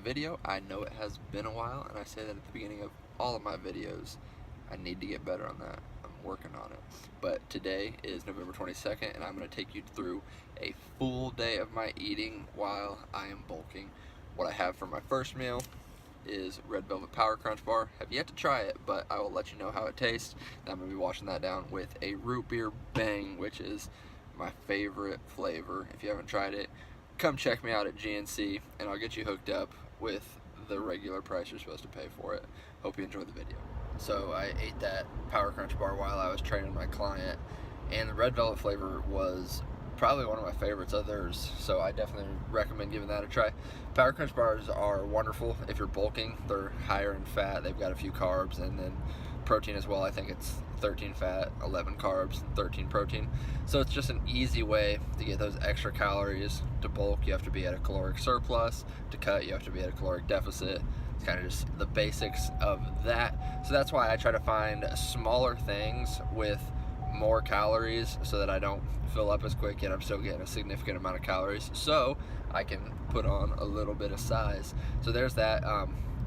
video. I know it has been a while, and I say that at the beginning of all of my videos. I need to get better on that. I'm working on it. But today is November 22nd, and I'm going to take you through a full day of my eating while I am bulking. What I have for my first meal is Red Velvet Power Crunch Bar. Have yet to try it, but I will let you know how it tastes. And I'm going to be washing that down with a Root Beer Bang, which is my favorite flavor. If you haven't tried it, come check me out at GNC, and I'll get you hooked up with the regular price you're supposed to pay for it. Hope you enjoy the video. So I ate that Power Crunch Bar while I was training my client, and the Red Velvet flavor was probably one of my favorites of theirs, so I definitely recommend giving that a try. Power Crunch Bars are wonderful if you're bulking. They're higher in fat, they've got a few carbs, and then protein as well. I think it's 13 fat, 11 carbs, 13 protein. So it's just an easy way to get those extra calories. To bulk, you have to be at a caloric surplus. To cut, you have to be at a caloric deficit. It's kind of just the basics of that. So that's why I try to find smaller things with more calories so that I don't fill up as quick, yet I'm still getting a significant amount of calories, so I can put on a little bit of size. So there's that.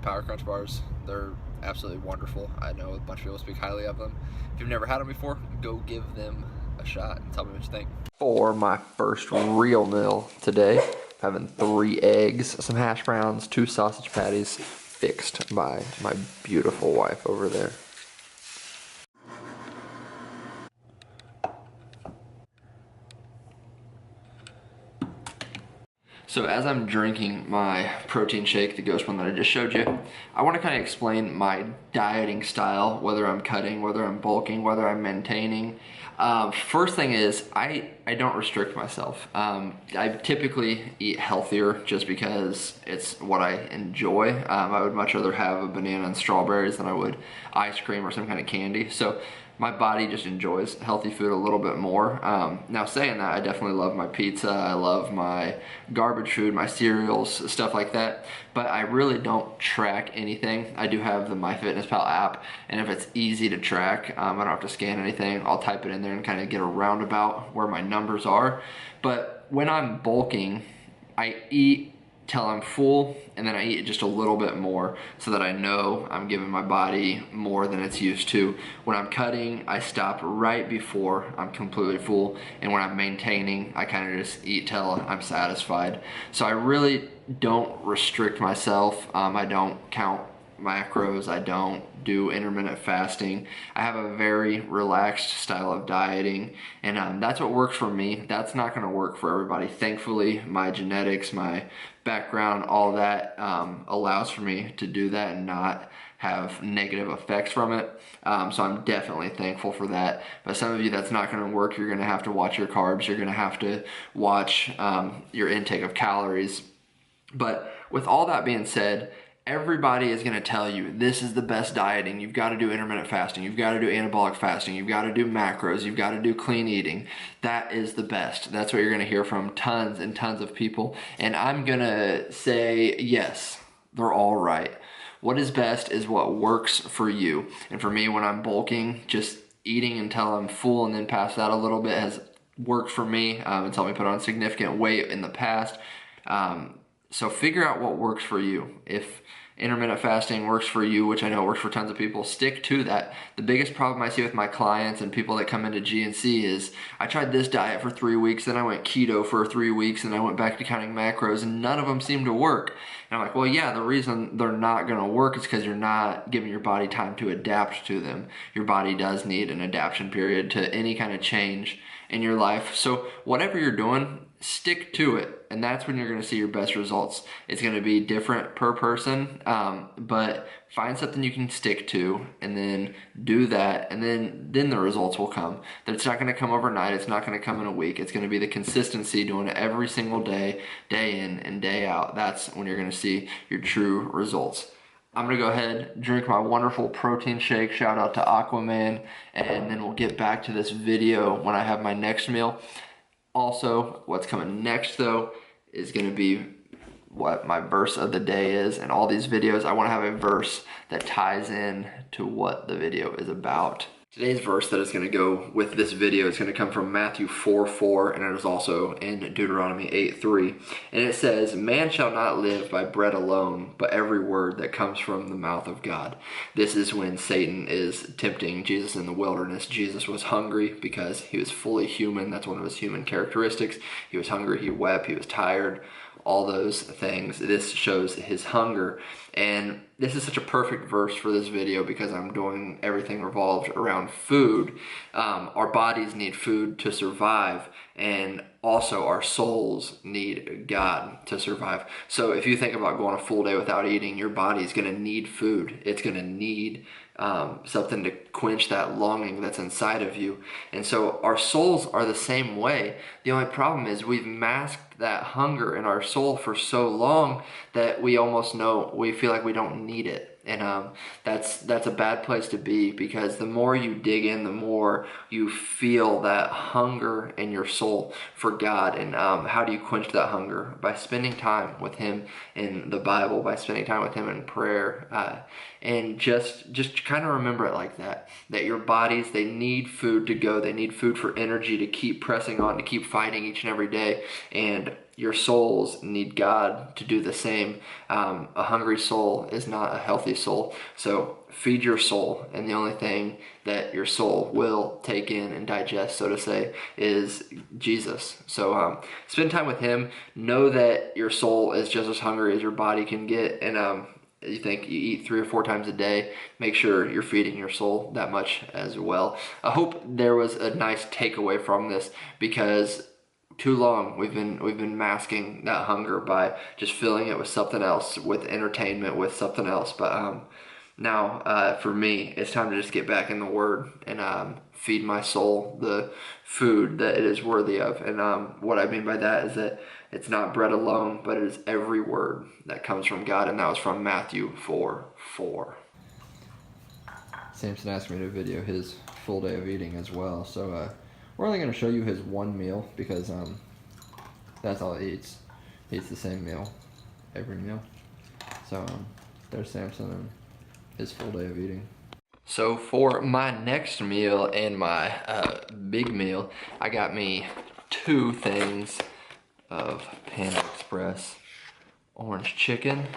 Power Crunch Bars, they're absolutely wonderful. I know a bunch of people speak highly of them. If you've never had them before, go give them a shot and tell me what you think. For my first real meal today, I'm having 3 eggs, some hash browns, 2 sausage patties, fixed by my beautiful wife over there. So as I'm drinking my protein shake, the Ghost one that I just showed you, I want to kind of explain my dieting style, whether I'm cutting, whether I'm bulking, whether I'm maintaining. First thing is, I don't restrict myself. I typically eat healthier just because it's what I enjoy. I would much rather have a banana and strawberries than I would ice cream or some kind of candy. So my body just enjoys healthy food a little bit more. Now saying that, I definitely love my pizza, I love my garbage food, my cereals, stuff like that, but I really don't track anything. I do have the MyFitnessPal app, and if it's easy to track, I don't have to scan anything. I'll type it in there and kind of get a roundabout where my numbers are. But when I'm bulking, I eat till I'm full, and then I eat just a little bit more so that I know I'm giving my body more than it's used to. When I'm cutting, I stop right before I'm completely full, and when I'm maintaining, I kind of just eat till I'm satisfied. So I really don't restrict myself. I don't count macros, I don't do intermittent fasting. I have a very relaxed style of dieting, and that's what works for me. That's not going to work for everybody. Thankfully, my genetics, my background, all that allows for me to do that and not have negative effects from it. So I'm definitely thankful for that. But some of you, that's not going to work. You're going to have to watch your carbs. You're going to have to watch your intake of calories. But with all that being said, everybody is going to tell you this is the best dieting. You've got to do intermittent fasting. You've got to do anabolic fasting. You've got to do macros. You've got to do clean eating. That is the best. That's what you're going to hear from tons and tons of people. And I'm going to say, yes, they're all right. What is best is what works for you. And for me, when I'm bulking, just eating until I'm full and then pass that a little bit has worked for me. It's helped me put on significant weight in the past. So figure out what works for you. If intermittent fasting works for you, which I know works for tons of people, stick to that. The biggest problem I see with my clients and people that come into GNC is, I tried this diet for 3 weeks, then I went keto for 3 weeks, and I went back to counting macros, and none of them seem to work. And I'm like, well, yeah, the reason they're not gonna work is because you're not giving your body time to adapt to them. Your body does need an adaptation period to any kind of change in your life. So whatever you're doing, stick to it, and that's when you're going to see your best results. It's going to be different per person, but find something you can stick to and then do that, and then the results will come. It's not going to come overnight. It's not going to come in a week. It's going to be the consistency, doing it every single day, day in and day out. That's when you're going to see your true results. I'm going to go ahead, drink my wonderful protein shake. Shout out to Aquaman, and then we'll get back to this video when I have my next meal. Also, what's coming next though is going to be what my verse of the day is. And all these videos, I want to have a verse that ties in to what the video is about. Today's verse that is going to go with this video is going to come from Matthew 4:4, and it is also in Deuteronomy 8:3. And it says, "Man shall not live by bread alone, but every word that comes from the mouth of God." This is when Satan is tempting Jesus in the wilderness. Jesus was hungry because he was fully human. That's one of his human characteristics. He was hungry, he wept, he was tired, all those things. This shows his hunger. And this is such a perfect verse for this video because I'm doing everything revolved around food. Our bodies need food to survive, and also our souls need God to survive. So if you think about going a full day without eating, your body's going to need food. It's going to need something to quench that longing that's inside of you. And so our souls are the same way. The only problem is we've masked that hunger in our soul for so long that we feel like we don't need it. And that's a bad place to be, because the more you dig in, the more you feel that hunger in your soul for God. And how do you quench that hunger? By spending time with Him in the Bible, by spending time with Him in prayer, and just kind of remember it like that your bodies, they need food to go. They need food for energy to keep pressing on, to keep fighting each and every day. And your souls need God to do the same. A hungry soul is not a healthy soul. So feed your soul, and the only thing that your soul will take in and digest, so to say, is Jesus. So spend time with Him. Know that your soul is just as hungry as your body can get. And you think you eat 3 or 4 times a day, make sure you're feeding your soul that much as well. I hope there was a nice takeaway from this, because too long we've been masking that hunger by just filling it with something else, with entertainment, with something else. But now for me, it's time to just get back in the Word and feed my soul the food that it is worthy of. And what I mean by that is that it's not bread alone, but it is every word that comes from God. And that was from Matthew 4:4. Samson asked me to video his full day of eating as well. So we're only going to show you his one meal, because that's all he eats. He eats the same meal every meal. So there's Samson and his full day of eating. So for my next meal and my big meal, I got me 2 things of Panda Express orange chicken.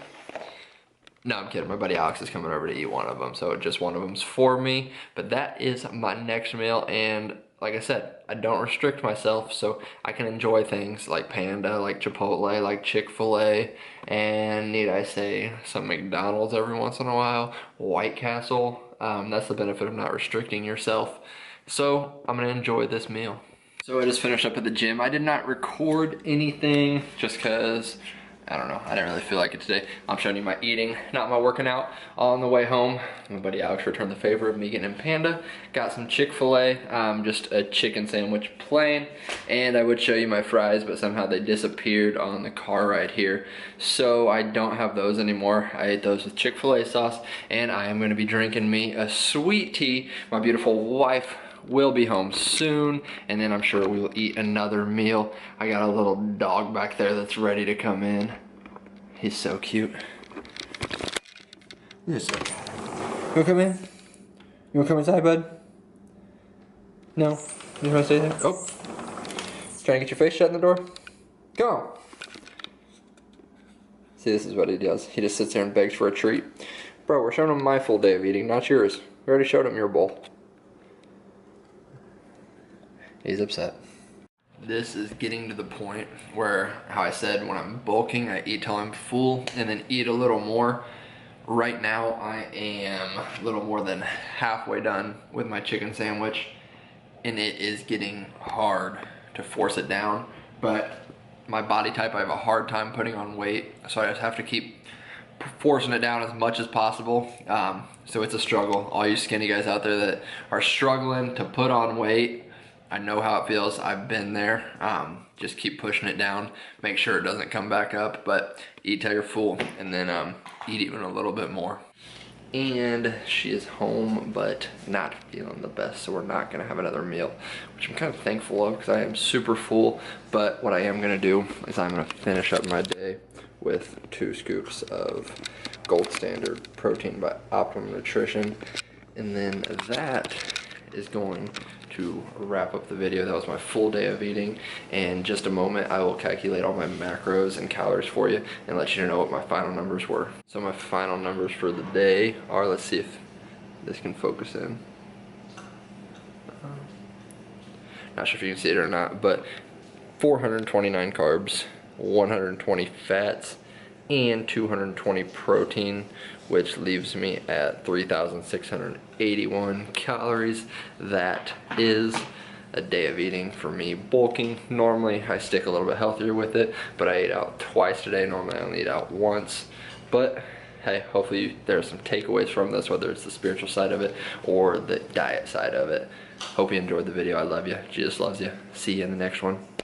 No, I'm kidding. My buddy Alex is coming over to eat one of them, so just one of them's for me. But that is my next meal, and like I said, I don't restrict myself, so I can enjoy things like Panda, like Chipotle, like Chick-fil-A, and need I say, some McDonald's every once in a while, White Castle. That's the benefit of not restricting yourself. So I'm gonna enjoy this meal. So I just finished up at the gym. I did not record anything just because, I don't know, I didn't really feel like it today. I'm showing you my eating, not my working out. On the way home, my buddy Alex returned the favor of me getting him Panda. Got some Chick-fil-A, just a chicken sandwich plain. And I would show you my fries, but somehow they disappeared on the car right here. So I don't have those anymore. I ate those with Chick-fil-A sauce, and I am gonna be drinking me a sweet tea. My beautiful wife will be home soon, and then I'm sure we will eat another meal. I got a little dog back there that's ready to come in. He's so cute. Yes, sir. You wanna come in? You wanna come inside, bud? No? You just wanna stay there? Oh. Trying to get your face shut in the door? Come on. See, this is what he does. He just sits there and begs for a treat. Bro, we're showing him my full day of eating, not yours. We already showed him your bowl. He's upset. This is getting to the point where, how I said, when I'm bulking, I eat till I'm full and then eat a little more. Right now, I am a little more than halfway done with my chicken sandwich, and it is getting hard to force it down. But my body type, I have a hard time putting on weight, so I just have to keep forcing it down as much as possible. So it's a struggle. All you skinny guys out there that are struggling to put on weight, I know how it feels. I've been there. Just keep pushing it down. Make sure it doesn't come back up, but eat till you're full, and then eat even a little bit more. And she is home, but not feeling the best, so we're not gonna have another meal, which I'm kind of thankful of because I am super full. But what I am gonna do is I'm gonna finish up my day with 2 scoops of Gold Standard protein by Optimum Nutrition, and then that is going to wrap up the video. That was my full day of eating. In just a moment, I will calculate all my macros and calories for you and let you know what my final numbers were. So my final numbers for the day are, let's see if this can focus in. Not sure if you can see it or not, but 429 carbs, 120 fats, and 220 protein, which leaves me at 3,681 calories. That is a day of eating for me bulking. Normally I stick a little bit healthier with it, but I ate out twice today. Normally I only eat out once, but hey, hopefully there's some takeaways from this, whether it's the spiritual side of it or the diet side of it. Hope you enjoyed the video. I love you. Jesus loves you. See you in the next one.